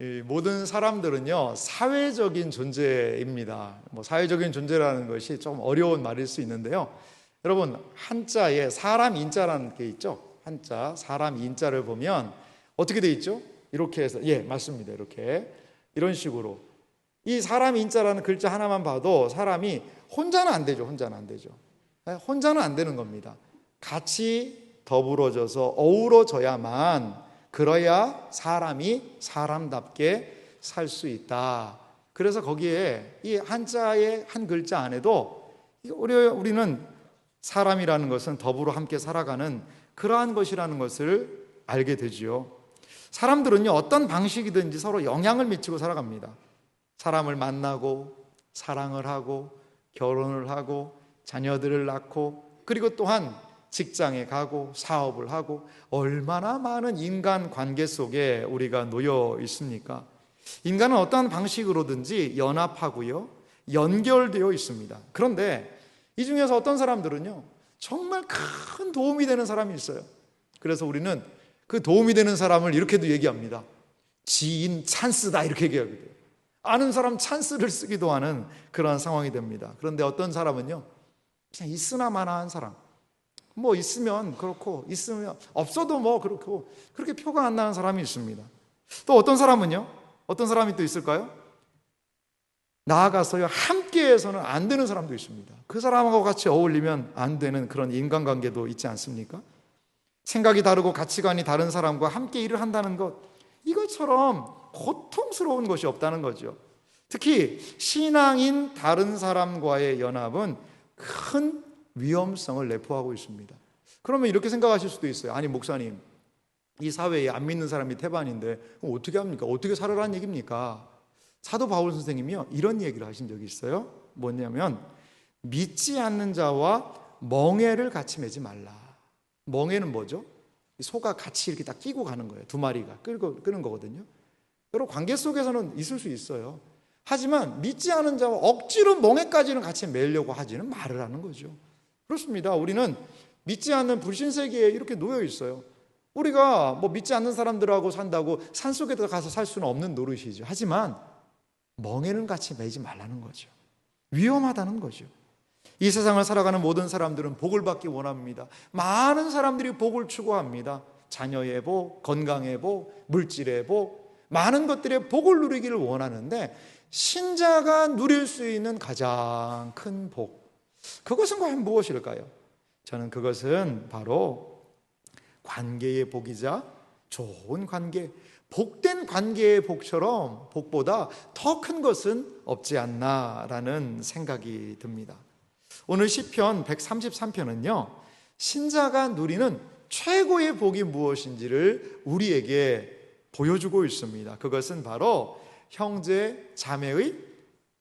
이 모든 사람들은요, 사회적인 존재입니다. 사회적인 존재라는 것이 좀 어려운 말일 수 있는데요. 여러분, 한자에 사람 인자라는 게 있죠. 한자, 사람 인자를 보면 어떻게 돼 있죠? 이렇게 해서, 맞습니다. 이런 식으로. 이 사람 인자라는 글자 하나만 봐도 사람이 혼자는 안 되죠. 혼자는 안 되는 겁니다. 같이 더불어져서 어우러져야만, 그래야 사람이 사람답게 살 수 있다. 그래서 거기에 이 한자의 한 글자 안에도 우리는 사람이라는 것은 더불어 함께 살아가는 그러한 것이라는 것을 알게 되지요. 사람들은요, 어떤 방식이든지 서로 영향을 미치고 살아갑니다. 사람을 만나고 사랑을 하고 결혼을 하고 자녀들을 낳고, 그리고 또한 직장에 가고 사업을 하고, 얼마나 많은 인간 관계 속에 우리가 놓여 있습니까? 인간은 어떠한 방식으로든지 연합하고요, 연결되어 있습니다. 그런데 이 중에서 어떤 사람들은요, 정말 큰 도움이 되는 사람이 있어요. 그래서 우리는 그 도움이 되는 사람을 이렇게도 얘기합니다. 지인 찬스다, 이렇게 얘기하게 돼요. 아는 사람 찬스를 쓰기도 하는 그런 상황이 됩니다. 그런데 어떤 사람은요, 그냥 있으나 마나한 사람, 있으면 그렇고 있으면 없어도 그렇고, 그렇게 표가 안 나는 사람이 있습니다. 또 어떤 사람은요, 어떤 사람이 또 있을까요? 나아가서요, 함께해서는 안 되는 사람도 있습니다. 그 사람하고 같이 어울리면 안 되는 그런 인간관계도 있지 않습니까? 생각이 다르고 가치관이 다른 사람과 함께 일을 한다는 것, 이것처럼 고통스러운 것이 없다는 거죠. 특히 신앙인 다른 사람과의 연합은 큰 위험성을 내포하고 있습니다. 그러면 이렇게 생각하실 수도 있어요. 아니 목사님, 이 사회에 안 믿는 사람이 태반인데 어떻게 합니까? 어떻게 살으라는 얘기입니까? 사도 바울 선생님이요, 이런 얘기를 하신 적이 있어요. 뭐냐면, 믿지 않는 자와 멍에를 같이 매지 말라. 멍에는 뭐죠? 소가 같이 이렇게 딱 끼고 가는 거예요. 두 마리가 끄는 거거든요. 여러분, 관계 속에서는 있을 수 있어요. 하지만 믿지 않은 자와 억지로 멍에까지는 같이 매려고 하지는 말으라는 거죠. 그렇습니다. 우리는 믿지 않는 불신세계에 이렇게 놓여 있어요. 우리가 믿지 않는 사람들하고 산다고 산속에 가서 살 수는 없는 노릇이죠. 하지만 멍에는 같이 매지 말라는 거죠. 위험하다는 거죠. 이 세상을 살아가는 모든 사람들은 복을 받기 원합니다. 많은 사람들이 복을 추구합니다. 자녀의 복, 건강의 복, 물질의 복, 많은 것들의 복을 누리기를 원하는데, 신자가 누릴 수 있는 가장 큰 복, 그것은 과연 무엇일까요? 저는 그것은 바로 관계의 복이자 좋은 관계, 복된 관계의 복처럼 복보다 더 큰 것은 없지 않나라는 생각이 듭니다. 오늘 시편 133편은요, 신자가 누리는 최고의 복이 무엇인지를 우리에게 보여주고 있습니다. 그것은 바로 형제 자매의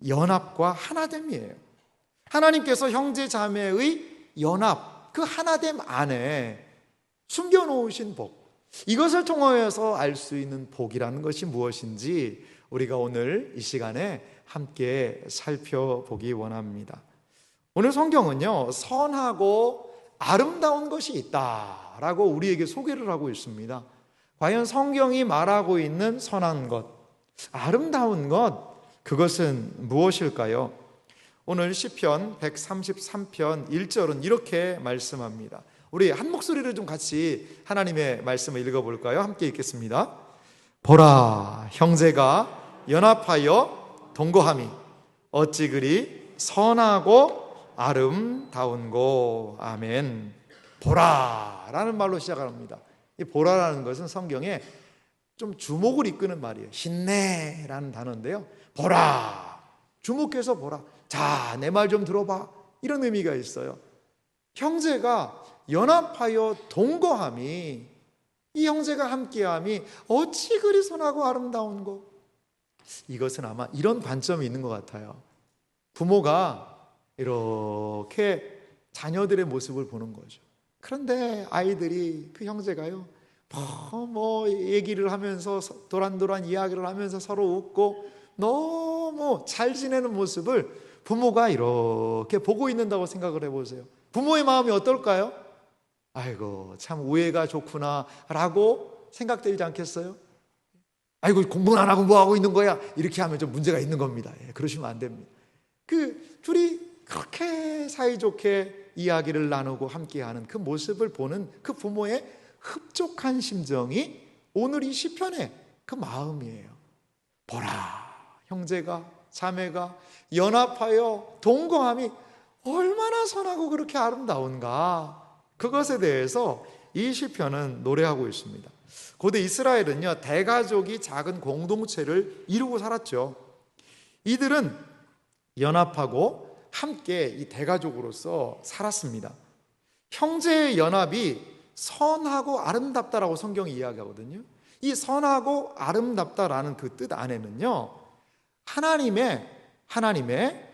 연합과 하나됨이에요. 하나님께서 형제 자매의 연합, 그 하나됨 안에 숨겨놓으신 복, 이것을 통하여서 알 수 있는 복이라는 것이 무엇인지 우리가 오늘 이 시간에 함께 살펴보기 원합니다. 오늘 성경은요, 선하고 아름다운 것이 있다라고 우리에게 소개를 하고 있습니다. 과연 성경이 말하고 있는 선한 것, 아름다운 것, 그것은 무엇일까요? 오늘 시편 133편 1절은 이렇게 말씀합니다. 우리 한 목소리를 좀 같이 하나님의 말씀을 읽어볼까요? 함께 읽겠습니다. 보라, 형제가 연합하여 동거함이 어찌 그리 선하고 아름다운고. 아멘. 보라라는 말로 시작합니다. 이 보라라는 것은 성경에 좀 주목을 이끄는 말이에요. 힘내라는 단어인데요, 보라, 주목해서 보라, 자, 내 말 좀 들어봐, 이런 의미가 있어요. 형제가 연합하여 동거함이, 이 형제가 함께함이 어찌 그리 선하고 아름다운고. 이것은 아마 이런 관점이 있는 것 같아요. 부모가 이렇게 자녀들의 모습을 보는 거죠. 그런데 아이들이, 그 형제가요, 얘기를 하면서 도란도란 이야기를 하면서 서로 웃고 너무 잘 지내는 모습을 부모가 이렇게 보고 있는다고 생각을 해보세요. 부모의 마음이 어떨까요? 아이고, 참 우애가 좋구나 라고 생각되지 않겠어요? 아이고 공부는 안 하고 뭐 하고 있는 거야, 이렇게 하면 좀 문제가 있는 겁니다. 그러시면 안 됩니다. 그 둘이 그렇게 사이좋게 이야기를 나누고 함께하는 그 모습을 보는 그 부모의 흡족한 심정이 오늘 이 시편의 그 마음이에요. 보라, 형제가 자매가 연합하여 동거함이 얼마나 선하고 그렇게 아름다운가. 그것에 대해서 이 시편은 노래하고 있습니다. 고대 이스라엘은요, 대가족이 작은 공동체를 이루고 살았죠. 이들은 연합하고 함께 이 대가족으로서 살았습니다. 형제의 연합이 선하고 아름답다라고 성경이 이야기하거든요. 이 선하고 아름답다라는 그 뜻 안에는요, 하나님의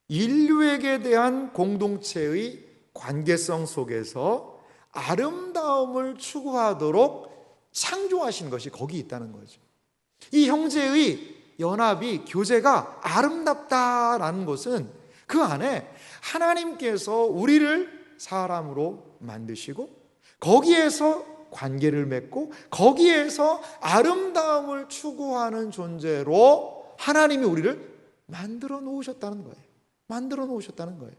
인류에게 대한 공동체의 관계성 속에서 아름다움을 추구하도록 창조하신 것이 거기 있다는 거죠. 이 형제의 연합이, 교제가 아름답다라는 것은 그 안에 하나님께서 우리를 사람으로 만드시고 거기에서 관계를 맺고 거기에서 아름다움을 추구하는 존재로 하나님이 우리를 만들어 놓으셨다는 거예요. 만들어 놓으셨다는 거예요.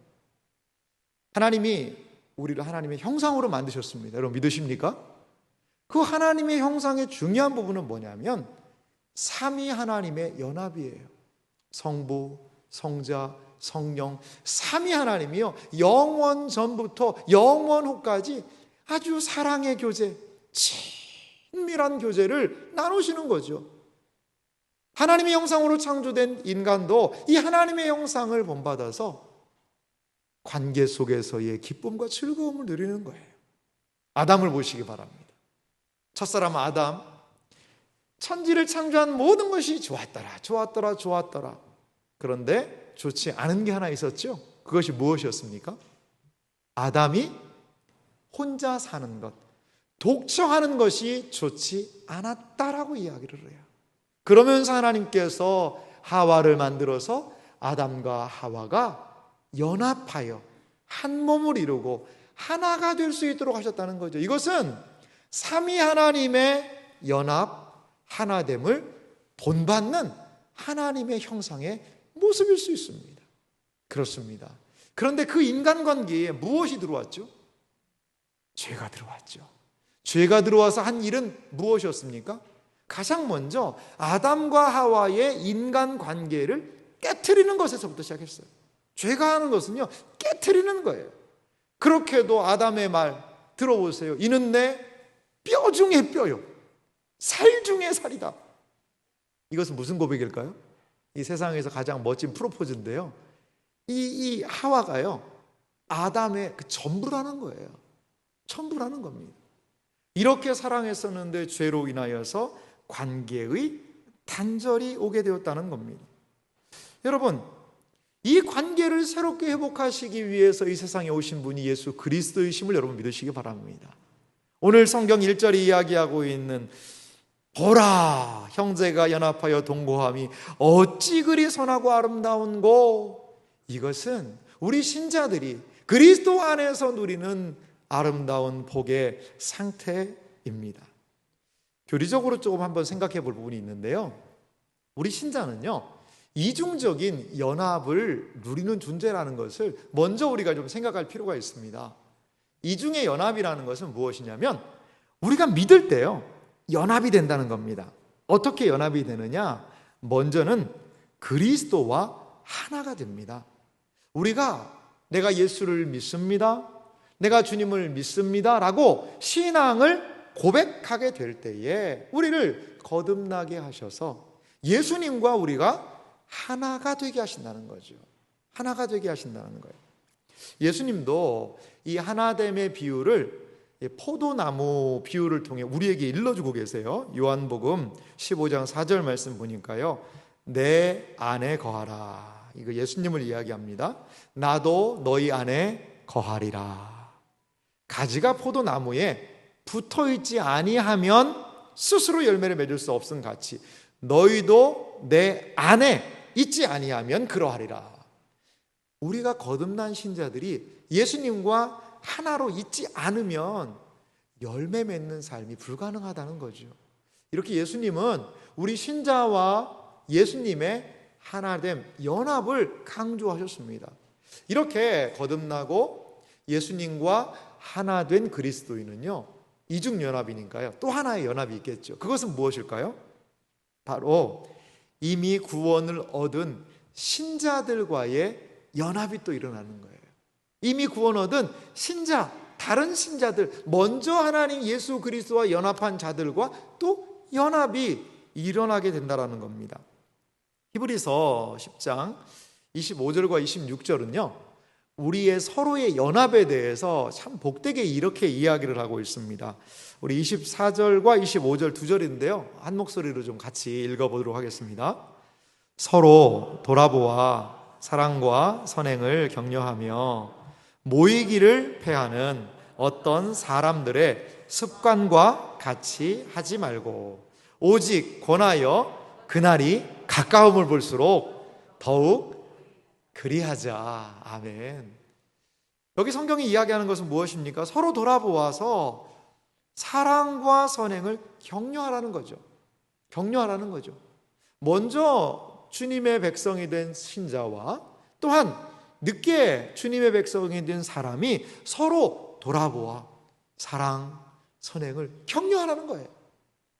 하나님이 우리를 하나님의 형상으로 만드셨습니다. 여러분 믿으십니까? 그 하나님의 형상의 중요한 부분은 뭐냐면 삼위 하나님의 연합이에요. 성부, 성자, 성령, 삼위 하나님이요, 영원 전부터 영원 후까지 아주 사랑의 교제, 친밀한 교제를 나누시는 거죠. 하나님의 형상으로 창조된 인간도 이 하나님의 형상을 본받아서 관계 속에서의 기쁨과 즐거움을 누리는 거예요. 아담을 보시기 바랍니다. 첫사람 아담, 천지를 창조한 모든 것이 좋았더라. 그런데 좋지 않은 게 하나 있었죠. 그것이 무엇이었습니까? 아담이 혼자 사는 것, 독처하는 것이 좋지 않았다라고 이야기를 해요. 그러면서 하나님께서 하와를 만들어서 아담과 하와가 연합하여 한 몸을 이루고 하나가 될 수 있도록 하셨다는 거죠. 이것은 삼위 하나님의 연합, 하나됨을 본받는 하나님의 형상의 모습일 수 있습니다. 그렇습니다. 그런데 그 인간관계에 무엇이 들어왔죠? 죄가 들어왔죠. 죄가 들어와서 한 일은 무엇이었습니까? 가장 먼저 아담과 하와의 인간관계를 깨트리는 것에서부터 시작했어요. 죄가 하는 것은요, 깨트리는 거예요. 그렇게도 아담의 말 들어보세요. 이는 내 뼈 중에 뼈요, 살 중에 살이다. 이것은 무슨 고백일까요? 이 세상에서 가장 멋진 프로포즈인데요, 이 하와가요, 아담의 그 전부라는 거예요. 전부라는 겁니다. 이렇게 사랑했었는데 죄로 인하여서 관계의 단절이 오게 되었다는 겁니다. 여러분, 이 관계를 새롭게 회복하시기 위해서 이 세상에 오신 분이 예수 그리스도이심을 여러분 믿으시기 바랍니다. 오늘 성경 1절이 이야기하고 있는 보라, 형제가 연합하여 동거함이 어찌 그리 선하고 아름다운고, 이것은 우리 신자들이 그리스도 안에서 누리는 아름다운 복의 상태입니다. 교리적으로 조금 한번 생각해 볼 부분이 있는데요, 우리 신자는요, 이중적인 연합을 누리는 존재라는 것을 먼저 우리가 좀 생각할 필요가 있습니다. 이중의 연합이라는 것은 무엇이냐면 우리가 믿을 때요, 연합이 된다는 겁니다. 어떻게 연합이 되느냐? 먼저는 그리스도와 하나가 됩니다. 우리가 내가 예수를 믿습니다, 내가 주님을 믿습니다 라고 신앙을 고백하게 될 때에 우리를 거듭나게 하셔서 예수님과 우리가 하나가 되게 하신다는 거죠. 하나가 되게 하신다는 거예요. 예수님도 이 하나됨의 비유를 포도나무 비유를 통해 우리에게 일러주고 계세요. 요한복음 15장 4절 말씀 보니까요, 내 안에 거하라, 이거 예수님을 이야기합니다. 나도 너희 안에 거하리라. 가지가 포도나무에 붙어있지 아니하면 스스로 열매를 맺을 수 없음 같이 너희도 내 안에 있지 아니하면 그러하리라. 우리가 거듭난 신자들이 예수님과 하나로 있지 않으면 열매 맺는 삶이 불가능하다는 거죠. 이렇게 예수님은 우리 신자와 예수님의 하나됨, 연합을 강조하셨습니다. 이렇게 거듭나고 예수님과 하나 된 그리스도인은요, 이중연합이니까요, 또 하나의 연합이 있겠죠. 그것은 무엇일까요? 바로 이미 구원을 얻은 신자들과의 연합이 또 일어나는 거예요. 이미 구원 얻은 신자, 다른 신자들, 먼저 하나님 예수 그리스도와 연합한 자들과 또 연합이 일어나게 된다는 겁니다. 히브리서 10장 25절과 26절은요, 우리의 서로의 연합에 대해서 참 복되게 이렇게 이야기를 하고 있습니다. 우리 24절과 25절 두 절인데요, 한 목소리로 좀 같이 읽어보도록 하겠습니다. 서로 돌아보아 사랑과 선행을 격려하며 모이기를 패하는 어떤 사람들의 습관과 같이 하지 말고 오직 권하여 그날이 가까움을 볼수록 더욱 그리하자. 아멘. 여기 성경이 이야기하는 것은 무엇입니까? 서로 돌아보아서 사랑과 선행을 격려하라는 거죠. 격려하라는 거죠. 먼저 주님의 백성이 된 신자와 또한 늦게 주님의 백성이 된 사람이 서로 돌아보아 사랑, 선행을 격려하라는 거예요.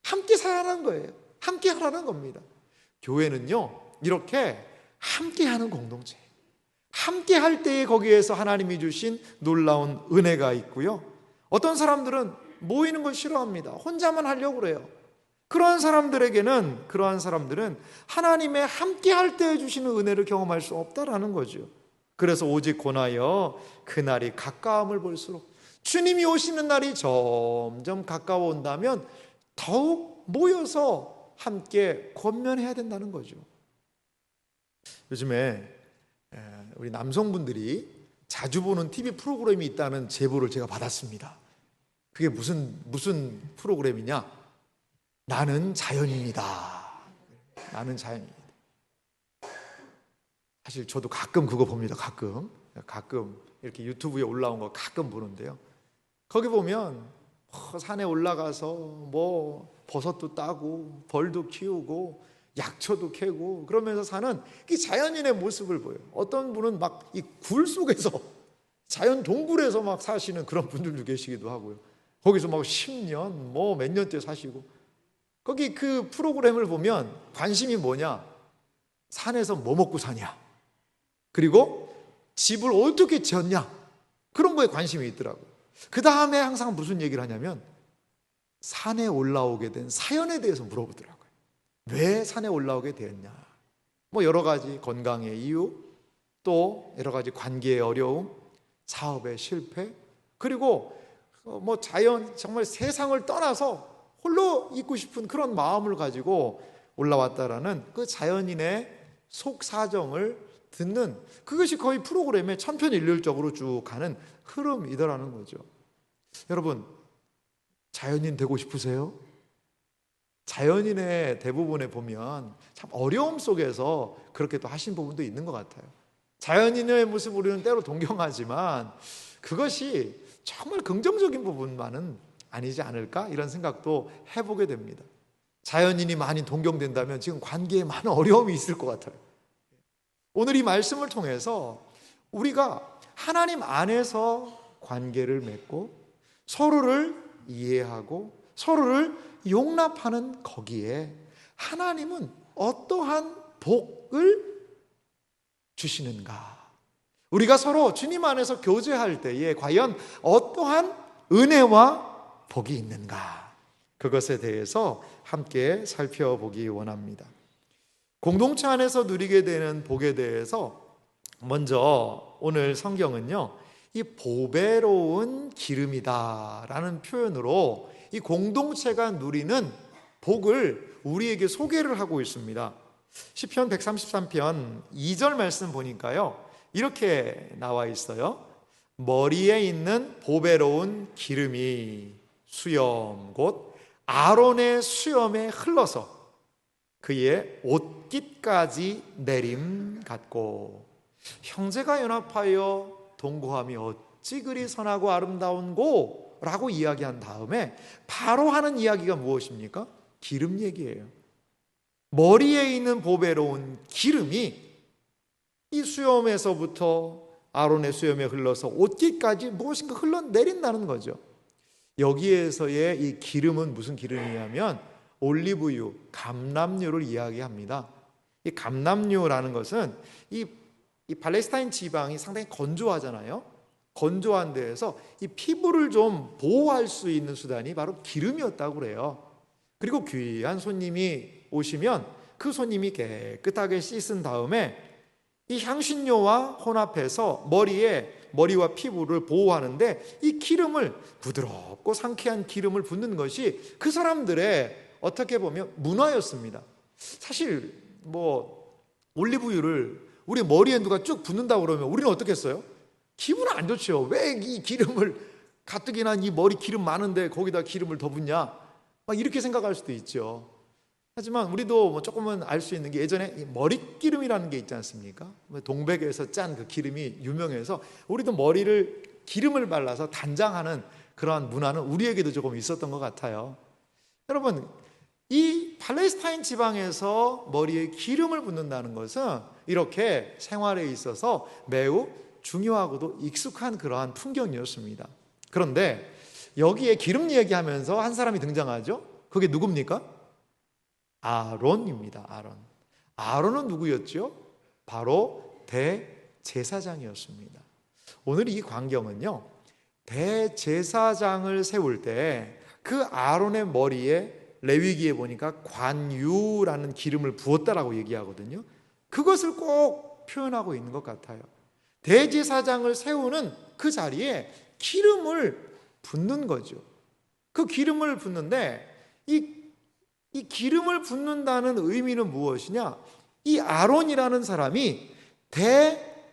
함께 살아라는 거예요. 함께 하라는 겁니다. 교회는요, 이렇게 함께 하는 공동체예요. 함께 할 때에 거기에서 하나님이 주신 놀라운 은혜가 있고요. 어떤 사람들은 모이는 걸 싫어합니다. 혼자만 하려고 그래요. 그러한 사람들은 하나님의 함께 할 때 주시는 은혜를 경험할 수 없다라는 거죠. 그래서 오직 권하여 그날이 가까움을 볼수록, 주님이 오시는 날이 점점 가까워온다면 더욱 모여서 함께 권면해야 된다는 거죠. 요즘에 우리 남성분들이 자주 보는 TV 프로그램이 있다는 제보를 제가 받았습니다. 그게 무슨 프로그램이냐? 나는 자연인이다. 나는 자연인이다. 사실 저도 가끔 그거 봅니다. 가끔 이렇게 유튜브에 올라온 거 가끔 보는데요, 거기 보면 산에 올라가서 뭐 버섯도 따고 벌도 키우고 약초도 캐고 그러면서 사는 이 자연인의 모습을 보여요. 어떤 분은 막 이 굴 속에서, 자연 동굴에서 막 사시는 그런 분들도 계시기도 하고요. 거기서 막 10년 뭐 몇 년째 사시고, 거기 그 프로그램을 보면 관심이 뭐냐? 산에서 뭐 먹고 사냐, 그리고 집을 어떻게 지었냐, 그런 거에 관심이 있더라고요. 그 다음에 항상 무슨 얘기를 하냐면 산에 올라오게 된 사연에 대해서 물어보더라고요. 왜 산에 올라오게 되었냐? 뭐 여러 가지 건강의 이유, 또 여러 가지 관계의 어려움, 사업의 실패, 그리고 뭐 자연, 정말 세상을 떠나서 홀로 있고 싶은 그런 마음을 가지고 올라왔다라는 그 자연인의 속 사정을 듣는, 그것이 거의 프로그램의 천편일률적으로 쭉 가는 흐름이더라는 거죠. 여러분, 자연인 되고 싶으세요? 자연인의 대부분에 보면 참 어려움 속에서 그렇게 또 하신 부분도 있는 것 같아요. 자연인의 모습 우리는 때로 동경하지만 그것이 정말 긍정적인 부분만은 아니지 않을까, 이런 생각도 해보게 됩니다. 자연인이 많이 동경된다면 지금 관계에 많은 어려움이 있을 것 같아요. 오늘 이 말씀을 통해서 우리가 하나님 안에서 관계를 맺고 서로를 이해하고 서로를 용납하는 거기에 하나님은 어떠한 복을 주시는가? 우리가 서로 주님 안에서 교제할 때에 과연 어떠한 은혜와 복이 있는가? 그것에 대해서 함께 살펴보기 원합니다. 공동체 안에서 누리게 되는 복에 대해서 먼저 오늘 성경은요, 이 보배로운 기름이다라는 표현으로 이 공동체가 누리는 복을 우리에게 소개를 하고 있습니다. 시편 133편 2절 말씀 보니까요, 이렇게 나와 있어요. 머리에 있는 보배로운 기름이 수염 곧 아론의 수염에 흘러서 그의 옷깃까지 내림 같고, 형제가 연합하여 동거함이 어찌 그리 선하고 아름다운고 라고 이야기한 다음에 바로 하는 이야기가 무엇입니까? 기름 얘기예요. 머리에 있는 보배로운 기름이 이 수염에서부터 아론의 수염에 흘러서 옷깃까지 무엇인가 흘러내린다는 거죠. 여기에서의 이 기름은 무슨 기름이냐면 올리브유, 감람유를 이야기합니다. 이 감람유라는 것은 이 팔레스타인 지방이 상당히 건조하잖아요. 건조한 데에서 이 피부를 좀 보호할 수 있는 수단이 바로 기름이었다고 그래요. 그리고 귀한 손님이 오시면 그 손님이 깨끗하게 씻은 다음에 이 향신료와 혼합해서 머리와 피부를 보호하는데 이 기름을, 부드럽고 상쾌한 기름을 붓는 것이 그 사람들의 어떻게 보면 문화였습니다. 사실 올리브유를 우리 머리에 누가 쭉 붓는다고 그러면 우리는 어떻겠어요? 기분 안 좋죠. 왜 이 기름을, 가뜩이나 이 머리 기름 많은데 거기다 기름을 더 붓냐, 막 이렇게 생각할 수도 있죠. 하지만 우리도 조금은 알 수 있는 게, 예전에 머릿기름이라는 게 있지 않습니까? 동백에서 짠 그 기름이 유명해서 우리도 머리를 기름을 발라서 단장하는 그러한 문화는 우리에게도 조금 있었던 것 같아요. 여러분, 이 팔레스타인 지방에서 머리에 기름을 붓는다는 것은 이렇게 생활에 있어서 매우 중요하고도 익숙한 그러한 풍경이었습니다. 그런데 여기에 기름 얘기하면서 한 사람이 등장하죠. 그게 누굽니까? 아론입니다. 아론은 누구였죠? 바로 대제사장이었습니다. 오늘 이 광경은요, 대제사장을 세울 때 그 아론의 머리에 레위기에 보니까 관유라는 기름을 부었다라고 얘기하거든요. 그것을 꼭 표현하고 있는 것 같아요. 대제사장을 세우는 그 자리에 기름을 붓는 거죠. 그 기름을 붓는데 이 기름을 붓는다는 의미는 무엇이냐? 이 아론이라는 사람이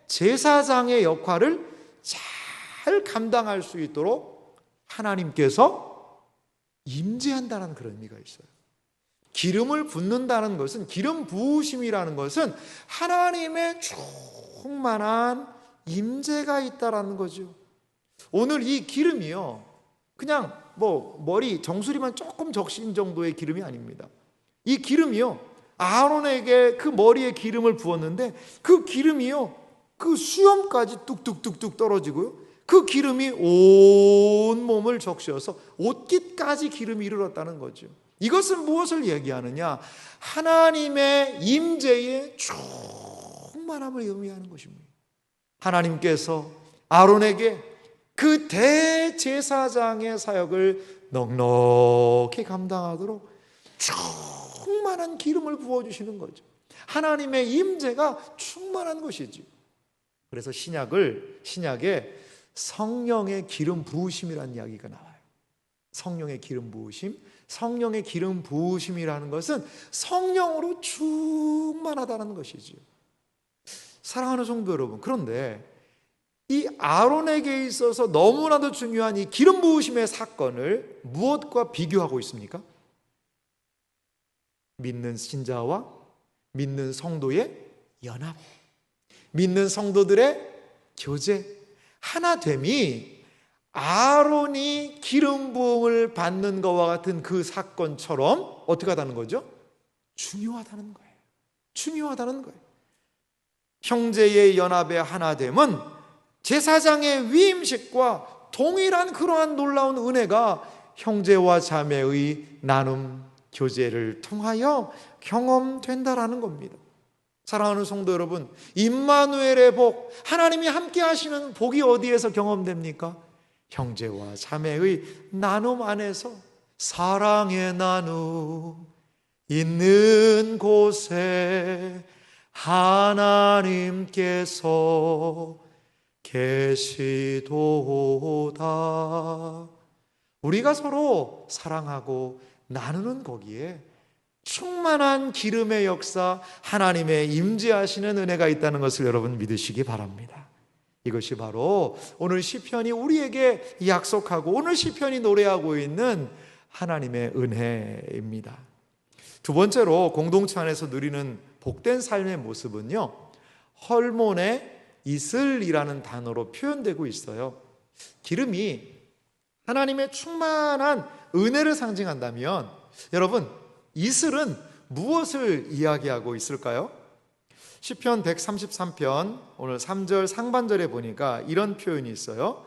대제사장의 역할을 잘 감당할 수 있도록 하나님께서 임재한다는 그런 의미가 있어요. 기름을 붓는다는 것은, 기름 부으심이라는 것은 하나님의 충만한 임재가 있다라는 거죠. 오늘 이 기름이요, 그냥 머리 정수리만 조금 적신 정도의 기름이 아닙니다. 이 기름이요, 아론에게 그 머리에 기름을 부었는데 그 기름이요, 그 수염까지 뚝뚝뚝뚝 떨어지고요, 그 기름이 온 몸을 적셔서 옷깃까지 기름이 이르렀다는 거죠. 이것은 무엇을 얘기하느냐? 하나님의 임재의 충만함을 의미하는 것입니다. 하나님께서 아론에게 그 대제사장의 사역을 넉넉히 감당하도록 충만한 기름을 부어주시는 거죠. 하나님의 임재가 충만한 것이지. 그래서 신약에 성령의 기름 부으심이라는 이야기가 나와요. 성령의 기름 부으심. 성령의 기름 부으심이라는 것은 성령으로 충만하다는 것이지요. 사랑하는 성도 여러분, 그런데 이 아론에게 있어서 너무나도 중요한 이 기름 부으심의 사건을 무엇과 비교하고 있습니까? 믿는 신자와 믿는 성도의 연합, 믿는 성도들의 교제, 하나됨이 아론이 기름 부음을 받는 것과 같은 그 사건처럼 어떻게 하다는 거죠? 중요하다는 거예요. 중요하다는 거예요. 형제의 연합의 하나됨은 제사장의 위임식과 동일한 그러한 놀라운 은혜가 형제와 자매의 나눔, 교제를 통하여 경험된다라는 겁니다. 사랑하는 성도 여러분, 임마누엘의 복, 하나님이 함께 하시는 복이 어디에서 경험됩니까? 형제와 자매의 나눔 안에서, 사랑의 나눔 있는 곳에 하나님께서 계시도다. 우리가 서로 사랑하고 나누는 거기에 충만한 기름의 역사, 하나님의 임재하시는 은혜가 있다는 것을 여러분 믿으시기 바랍니다. 이것이 바로 오늘 시편이 우리에게 약속하고 오늘 시편이 노래하고 있는 하나님의 은혜입니다. 두 번째로 공동체 안에서 누리는 복된 삶의 모습은요, 헐몬의 이슬이라는 단어로 표현되고 있어요. 기름이 하나님의 충만한 은혜를 상징한다면, 여러분, 이슬은 무엇을 이야기하고 있을까요? 시편 133편 오늘 3절 상반절에 보니까 이런 표현이 있어요.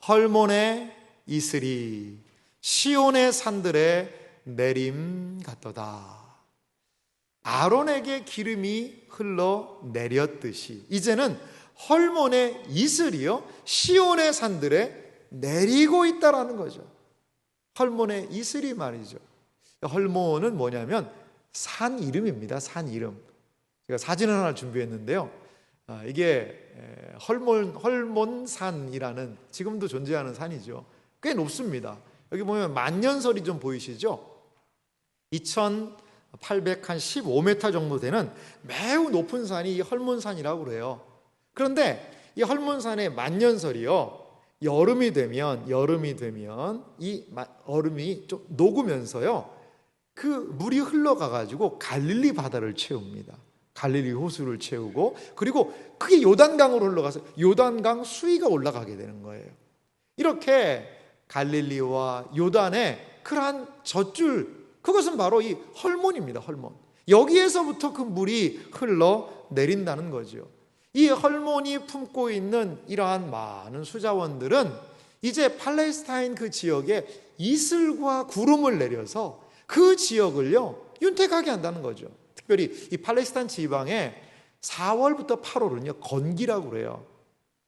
헐몬의 이슬이 시온의 산들에 내림 같도다. 아론에게 기름이 흘러 내렸듯이 이제는 헐몬의 이슬이요 시온의 산들에 내리고 있다라는 거죠. 헐몬의 이슬이 말이죠. 헐몬은 뭐냐면 산 이름입니다. 산 이름. 제가 사진을 하나 준비했는데요. 이게 헐몬산이라는 지금도 존재하는 산이죠. 꽤 높습니다. 여기 보면 만년설이 좀 보이시죠? 2815m 정도 되는 매우 높은 산이 이 헐몬산이라고 그래요. 그런데 이 헐몬산의 만년설이요, 여름이 되면 이 얼음이 좀 녹으면서요, 그 물이 흘러가 가지고 갈릴리 바다를 채웁니다. 갈릴리 호수를 채우고, 그리고 그게 요단강으로 흘러가서 요단강 수위가 올라가게 되는 거예요. 이렇게 갈릴리와 요단의 그러한 젖줄, 그것은 바로 이 헐몬입니다. 헐몬. 여기에서부터 그 물이 흘러 내린다는 거죠. 이 헐몬이 품고 있는 이러한 많은 수자원들은 이제 팔레스타인 그 지역에 이슬과 구름을 내려서 그 지역을요 윤택하게 한다는 거죠. 특별히 이 팔레스타인 지방에 4월부터 8월은요 건기라고 그래요.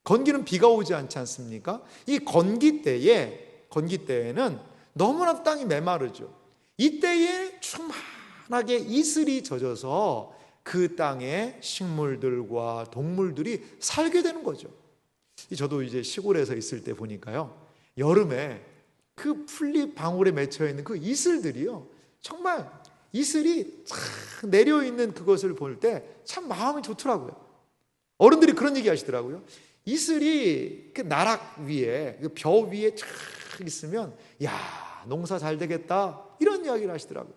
건기는 비가 오지 않지 않습니까? 이 건기 때에는 너무나 땅이 메마르죠. 이때에 충만하게 이슬이 젖어서 그 땅에 식물들과 동물들이 살게 되는 거죠. 저도 이제 시골에서 있을 때 보니까요, 여름에 그 풀잎 방울에 맺혀 있는 그 이슬들이요, 정말 이슬이 쫙 내려 있는 그것을 볼 때 참 마음이 좋더라고요. 어른들이 그런 얘기 하시더라고요. 이슬이 그 나락 위에, 그 벼 위에 쫙 있으면 야, 농사 잘 되겠다, 이런 이야기를 하시더라고요.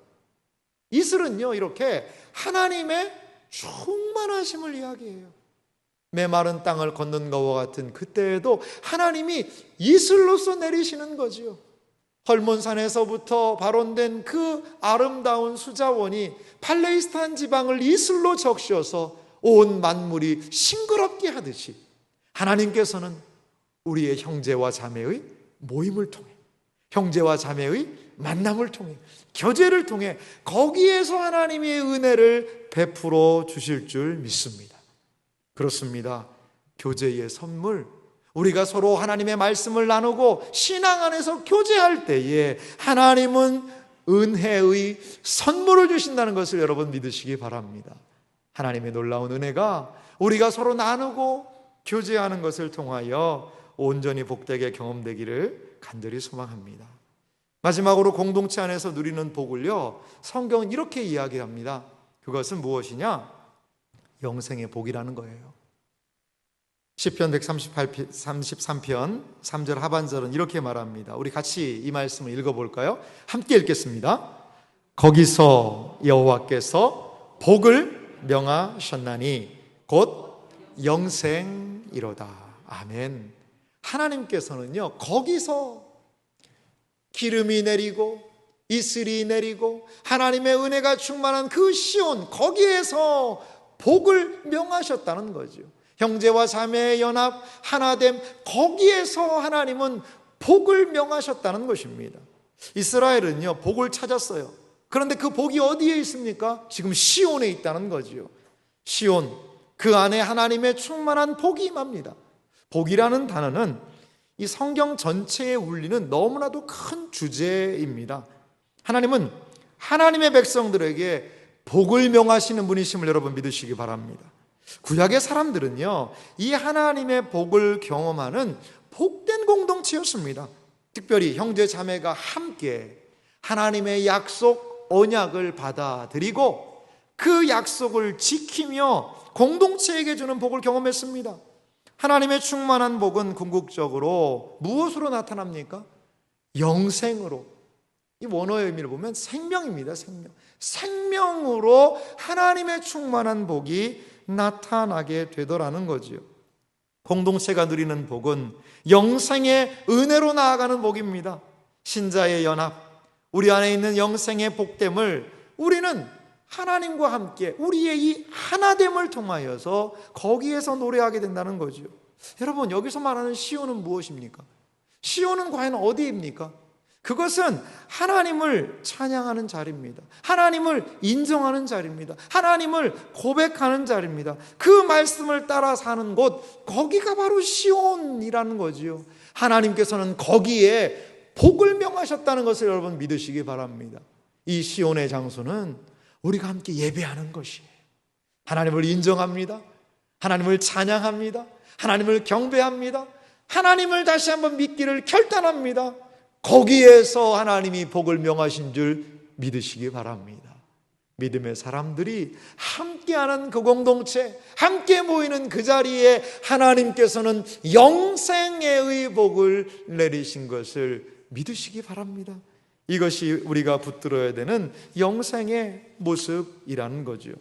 이슬은요 이렇게 하나님의 충만하심을 이야기해요. 메마른 땅을 걷는 것과 같은 그때에도 하나님이 이슬로서 내리시는 거지요. 헐몬산에서부터 발원된 그 아름다운 수자원이 팔레스타인 지방을 이슬로 적셔서 온 만물이 싱그럽게 하듯이 하나님께서는 우리의 형제와 자매의 모임을 통해, 형제와 자매의 만남을 통해, 교제를 통해 거기에서 하나님의 은혜를 베풀어 주실 줄 믿습니다. 그렇습니다. 교제의 선물, 우리가 서로 하나님의 말씀을 나누고 신앙 안에서 교제할 때에 하나님은 은혜의 선물을 주신다는 것을 여러분 믿으시기 바랍니다. 하나님의 놀라운 은혜가 우리가 서로 나누고 교제하는 것을 통하여 온전히 복되게 경험되기를 간절히 소망합니다. 마지막으로 공동체 안에서 누리는 복을요, 성경은 이렇게 이야기합니다. 그것은 무엇이냐? 영생의 복이라는 거예요. 시편 133편 3절 하반절은 이렇게 말합니다. 우리 같이 이 말씀을 읽어볼까요? 함께 읽겠습니다. 거기서 여호와께서 복을 명하셨나니 곧 영생이로다. 아멘. 하나님께서는요 거기서 기름이 내리고 이슬이 내리고 하나님의 은혜가 충만한 그 시온, 거기에서 복을 명하셨다는 거죠. 형제와 자매의 연합, 하나됨, 거기에서 하나님은 복을 명하셨다는 것입니다. 이스라엘은요 복을 찾았어요. 그런데 그 복이 어디에 있습니까? 지금 시온에 있다는 거죠. 시온, 그 안에 하나님의 충만한 복이 임합니다. 복이라는 단어는 이 성경 전체에 울리는 너무나도 큰 주제입니다. 하나님은 하나님의 백성들에게 복을 명하시는 분이심을 여러분 믿으시기 바랍니다. 구약의 사람들은요 이 하나님의 복을 경험하는 복된 공동체였습니다. 특별히 형제 자매가 함께 하나님의 약속 언약을 받아들이고 그 약속을 지키며 공동체에게 주는 복을 경험했습니다. 하나님의 충만한 복은 궁극적으로 무엇으로 나타납니까? 영생으로. 이 원어의 의미를 보면 생명입니다. 생명으로 하나님의 충만한 복이 나타나게 되더라는 거지요. 공동체가 누리는 복은 영생의 은혜로 나아가는 복입니다. 신자의 연합, 우리 안에 있는 영생의 복됨을 우리는 하나님과 함께 우리의 이 하나됨을 통하여서 거기에서 노래하게 된다는 거죠. 여러분, 여기서 말하는 시온은 무엇입니까? 시온은 과연 어디입니까? 그것은 하나님을 찬양하는 자리입니다. 하나님을 인정하는 자리입니다. 하나님을 고백하는 자리입니다. 그 말씀을 따라 사는 곳, 거기가 바로 시온이라는 거지요. 하나님께서는 거기에 복을 명하셨다는 것을 여러분 믿으시기 바랍니다. 이 시온의 장소는 우리가 함께 예배하는 것이에요. 하나님을 인정합니다. 하나님을 찬양합니다. 하나님을 경배합니다. 하나님을 다시 한번 믿기를 결단합니다. 거기에서 하나님이 복을 명하신 줄 믿으시기 바랍니다. 믿음의 사람들이 함께하는 그 공동체, 함께 모이는 그 자리에 하나님께서는 영생의 복을 내리신 것을 믿으시기 바랍니다. 이것이 우리가 붙들어야 되는 영생의 모습이라는 거죠.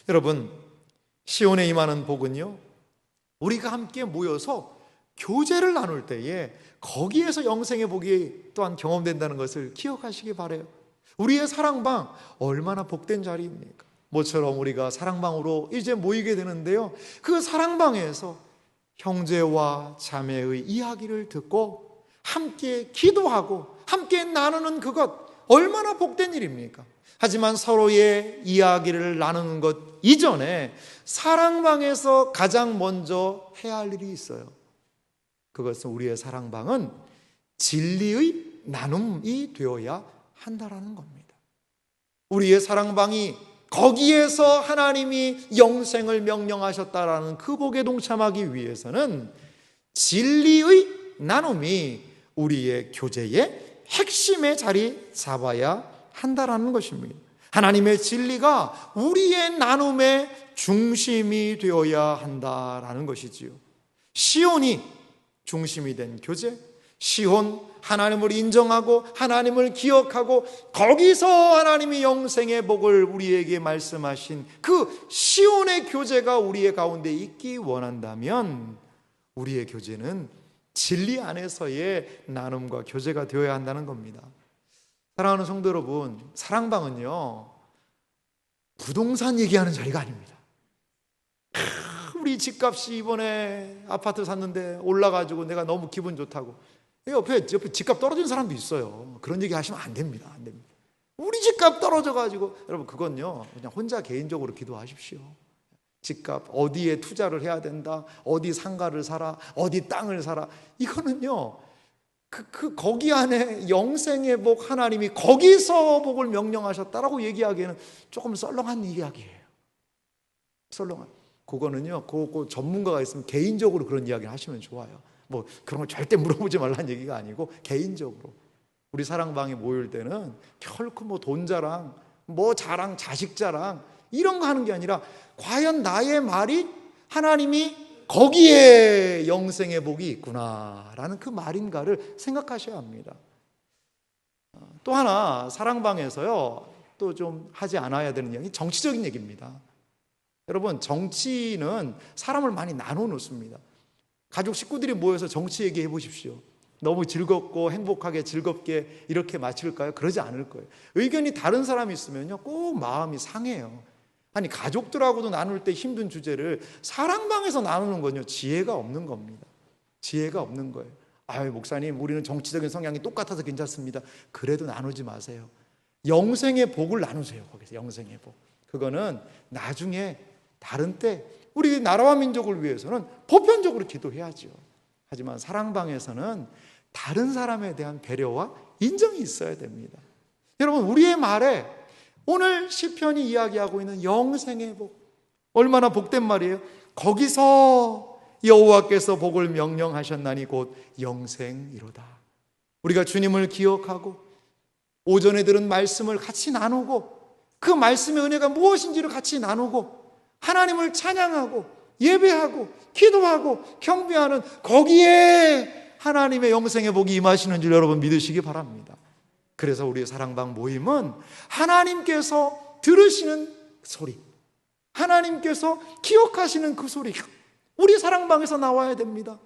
여러분, 시온에 임하는 복은요, 우리가 함께 모여서 교제를 나눌 때에 거기에서 영생의 복이 또한 경험된다는 것을 기억하시기 바라요. 우리의 사랑방 얼마나 복된 자리입니까? 모처럼 우리가 사랑방으로 이제 모이게 되는데요, 그 사랑방에서 형제와 자매의 이야기를 듣고 함께 기도하고 함께 나누는 그것 얼마나 복된 일입니까? 하지만 서로의 이야기를 나누는 것 이전에 사랑방에서 가장 먼저 해야 할 일이 있어요. 그것은 우리의 사랑방은 진리의 나눔이 되어야 한다라는 겁니다. 우리의 사랑방이 거기에서 하나님이 영생을 명령하셨다라는 그 복에 동참하기 위해서는 진리의 나눔이 우리의 교제의 핵심의 자리 잡아야 한다라는 것입니다. 하나님의 진리가 우리의 나눔의 중심이 되어야 한다라는 것이지요. 시온이 중심이 된 교제, 시온, 하나님을 인정하고 하나님을 기억하고 거기서 하나님이 영생의 복을 우리에게 말씀하신 그 시온의 교제가 우리의 가운데 있기 원한다면 우리의 교제는 진리 안에서의 나눔과 교제가 되어야 한다는 겁니다. 사랑하는 성도 여러분, 사랑방은요, 부동산 얘기하는 자리가 아닙니다. 우리 집값이 이번에 아파트 샀는데 올라가지고 내가 너무 기분 좋다고 옆에 집값 떨어진 사람도 있어요. 그런 얘기 하시면 안 됩니다. 안 됩니다. 우리 집값 떨어져가지고, 여러분 그건요, 그냥 혼자 개인적으로 기도하십시오. 집값 어디에 투자를 해야 된다, 어디 상가를 사라, 어디 땅을 사라, 이거는요 거기 안에 영생의 복, 하나님이 거기서 복을 명령하셨다라고 얘기하기에는 조금 썰렁한 이야기예요. 썰렁한. 그거는요, 그 전문가가 있으면 개인적으로 그런 이야기를 하시면 좋아요. 뭐 그런 거 절대 물어보지 말라는 얘기가 아니고 개인적으로 우리 사랑방에 모일 때는 결코 뭐 돈 자랑, 뭐 자랑, 자식 자랑 이런 거 하는 게 아니라 과연 나의 말이 하나님이 거기에 영생의 복이 있구나라는 그 말인가를 생각하셔야 합니다. 또 하나 사랑방에서요 또 좀 하지 않아야 되는 얘기, 정치적인 얘기입니다. 여러분, 정치는 사람을 많이 나눠 놓습니다. 가족 식구들이 모여서 정치 얘기해 보십시오. 너무 즐겁고 행복하게 즐겁게 이렇게 마칠까요? 그러지 않을 거예요. 의견이 다른 사람이 있으면요 꼭 마음이 상해요. 아니, 가족들하고도 나눌 때 힘든 주제를 사랑방에서 나누는 건요 지혜가 없는 겁니다. 지혜가 없는 거예요. 아유, 목사님, 우리는 정치적인 성향이 똑같아서 괜찮습니다. 그래도 나누지 마세요. 영생의 복을 나누세요. 거기서 영생의 복. 그거는 나중에 다른 때 우리 나라와 민족을 위해서는 보편적으로 기도해야죠. 하지만 사랑방에서는 다른 사람에 대한 배려와 인정이 있어야 됩니다. 여러분, 우리의 말에 오늘 시편이 이야기하고 있는 영생의 복, 얼마나 복된 말이에요. 거기서 여호와께서 복을 명령하셨나니 곧 영생이로다. 우리가 주님을 기억하고 오전에 들은 말씀을 같이 나누고 그 말씀의 은혜가 무엇인지를 같이 나누고 하나님을 찬양하고 예배하고 기도하고 경배하는 거기에 하나님의 영생의 복이 임하시는 줄 여러분 믿으시기 바랍니다. 그래서 우리의 사랑방 모임은 하나님께서 들으시는 소리, 하나님께서 기억하시는 그 소리, 우리 사랑방에서 나와야 됩니다.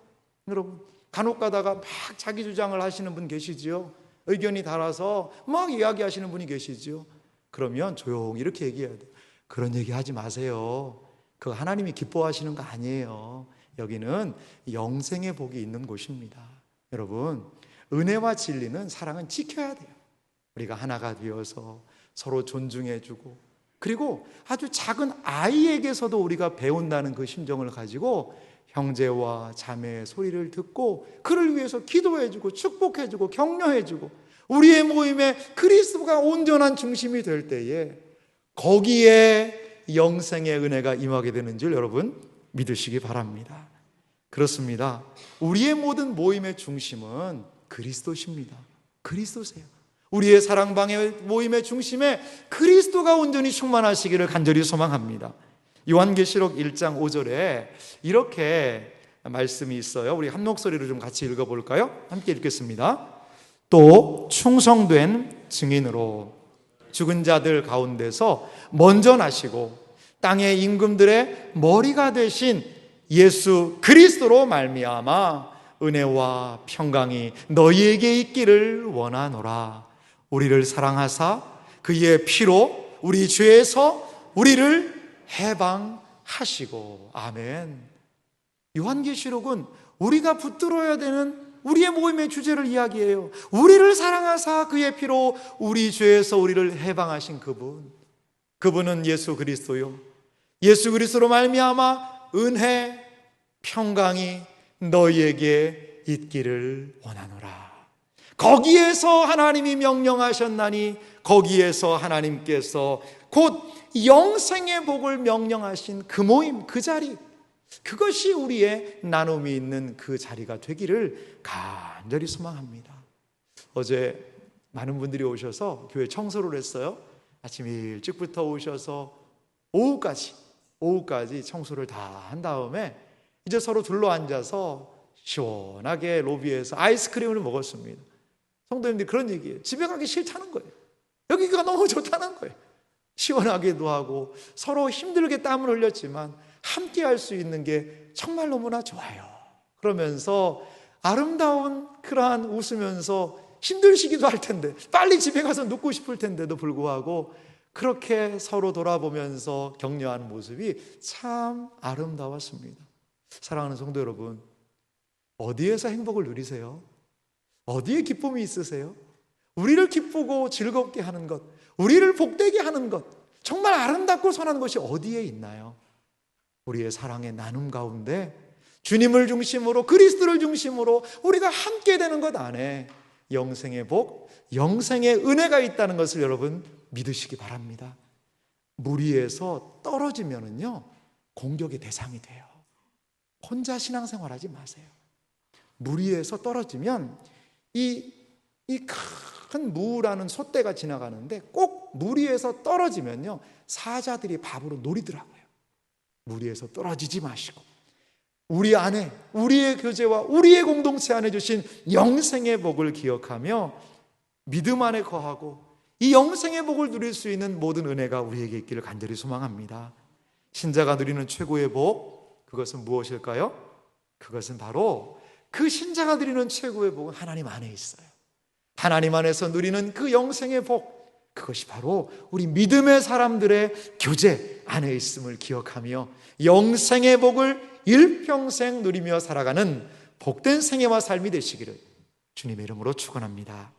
여러분, 간혹 가다가 막 자기 주장을 하시는 분 계시지요. 의견이 달라서 막 이야기하시는 분이 계시지요. 그러면 조용히 이렇게 얘기해야 돼요. 그런 얘기 하지 마세요. 그거 하나님이 기뻐하시는 거 아니에요. 여기는 영생의 복이 있는 곳입니다. 여러분, 은혜와 진리는, 사랑은 지켜야 돼요. 우리가 하나가 되어서 서로 존중해주고, 그리고 아주 작은 아이에게서도 우리가 배운다는 그 심정을 가지고 형제와 자매의 소리를 듣고 그를 위해서 기도해주고 축복해주고 격려해주고, 우리의 모임에 그리스도가 온전한 중심이 될 때에 거기에 영생의 은혜가 임하게 되는 줄 여러분 믿으시기 바랍니다. 그렇습니다. 우리의 모든 모임의 중심은 그리스도십니다. 그리스도세요. 우리의 사랑방의 모임의 중심에 그리스도가 온전히 충만하시기를 간절히 소망합니다. 요한계시록 1장 5절에 이렇게 말씀이 있어요. 우리 한 목소리로 좀 같이 읽어볼까요? 함께 읽겠습니다. 또 충성된 증인으로 죽은 자들 가운데서 먼저 나시고 땅의 임금들의 머리가 되신 예수 그리스도로 말미암아 은혜와 평강이 너희에게 있기를 원하노라. 우리를 사랑하사 그의 피로 우리 죄에서 우리를 해방하시고. 아멘. 요한계시록은 우리가 붙들어야 되는 우리의 모임의 주제를 이야기해요. 우리를 사랑하사 그의 피로 우리 죄에서 우리를 해방하신 그분, 그분은 예수 그리스도요. 예수 그리스도로 말미암아 은혜, 평강이 너희에게 있기를 원하노라. 거기에서 하나님이 명령하셨나니 거기에서 하나님께서 곧 영생의 복을 명령하신 그 모임, 그 자리, 그것이 우리의 나눔이 있는 그 자리가 되기를 간절히 소망합니다. 어제 많은 분들이 오셔서 교회 청소를 했어요. 아침 일찍부터 오셔서 오후까지 청소를 다 한 다음에 이제 서로 둘러앉아서 시원하게 로비에서 아이스크림을 먹었습니다. 성도님들이 그런 얘기예요. 집에 가기 싫다는 거예요. 여기가 너무 좋다는 거예요. 시원하기도 하고 서로 힘들게 땀을 흘렸지만 함께 할 수 있는 게 정말 너무나 좋아요. 그러면서 아름다운 그러한 웃으면서 힘드시기도 할 텐데 빨리 집에 가서 눕고 싶을 텐데도 불구하고 그렇게 서로 돌아보면서 격려하는 모습이 참 아름다웠습니다. 사랑하는 성도 여러분, 어디에서 행복을 누리세요? 어디에 기쁨이 있으세요? 우리를 기쁘고 즐겁게 하는 것, 우리를 복되게 하는 것, 정말 아름답고 선한 것이 어디에 있나요? 우리의 사랑의 나눔 가운데 주님을 중심으로, 그리스도를 중심으로 우리가 함께 되는 것 안에 영생의 복, 영생의 은혜가 있다는 것을 여러분 믿으시기 바랍니다. 무리에서 떨어지면은요 공격의 대상이 돼요. 혼자 신앙생활하지 마세요. 무리에서 떨어지면 이 큰 무라는 솥대가 지나가는데 꼭 무리에서 떨어지면요 사자들이 밥으로 노리더라고요. 무리에서 떨어지지 마시고 우리 안에, 우리의 교제와 우리의 공동체 안에 주신 영생의 복을 기억하며 믿음 안에 거하고 이 영생의 복을 누릴 수 있는 모든 은혜가 우리에게 있기를 간절히 소망합니다. 신자가 누리는 최고의 복, 그것은 무엇일까요? 그것은 바로 그 신자가 누리는 최고의 복은 하나님 안에 있어요. 하나님 안에서 누리는 그 영생의 복, 그것이 바로 우리 믿음의 사람들의 교제 안에 있음을 기억하며 영생의 복을 일평생 누리며 살아가는 복된 생애와 삶이 되시기를 주님의 이름으로 축원합니다.